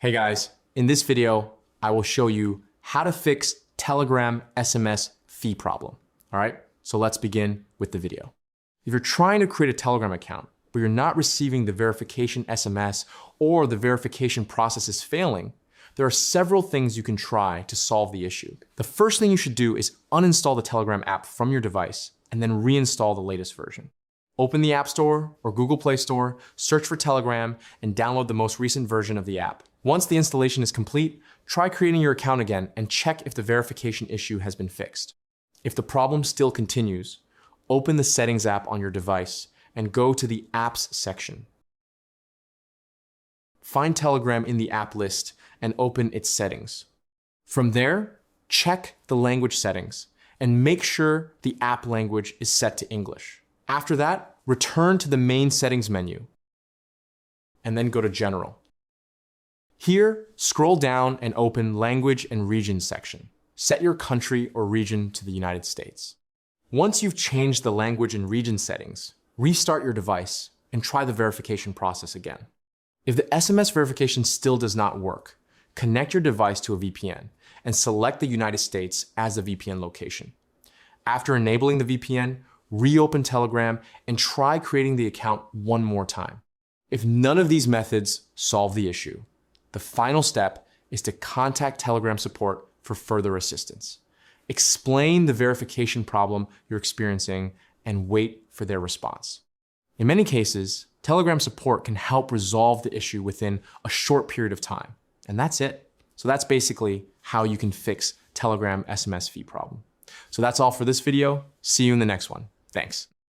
Hey guys, in this video, I will show you how to fix Telegram SMS fee problem. All right, so let's begin with the video. If you're trying to create a Telegram account, but you're not receiving the verification SMS or the verification process is failing, there are several things you can try to solve the issue. The first thing you should do is uninstall the Telegram app from your device and then reinstall the latest version. Open the App Store or Google Play Store, search for Telegram, and download the most recent version of the app. Once the installation is complete, try creating your account again and check if the verification issue has been fixed. If the problem still continues, open the Settings app on your device and go to the Apps section. Find Telegram in the app list and open its settings. From there, check the language settings and make sure the app language is set to English. After that, return to the main settings menu and then go to General. Here, scroll down and open Language and Region section. Set your country or region to the United States. Once you've changed the language and region settings, restart your device and try the verification process again. If the SMS verification still does not work, connect your device to a VPN and select the United States as the VPN location. After enabling the VPN, reopen Telegram and try creating the account one more time. If none of these methods solve the issue, the final step is to contact Telegram support for further assistance. Explain the verification problem you're experiencing and wait for their response. In many cases, Telegram support can help resolve the issue within a short period of time. And that's it. So that's basically how you can fix Telegram SMS fee problem. So that's all for this video. See you in the next one. Thanks.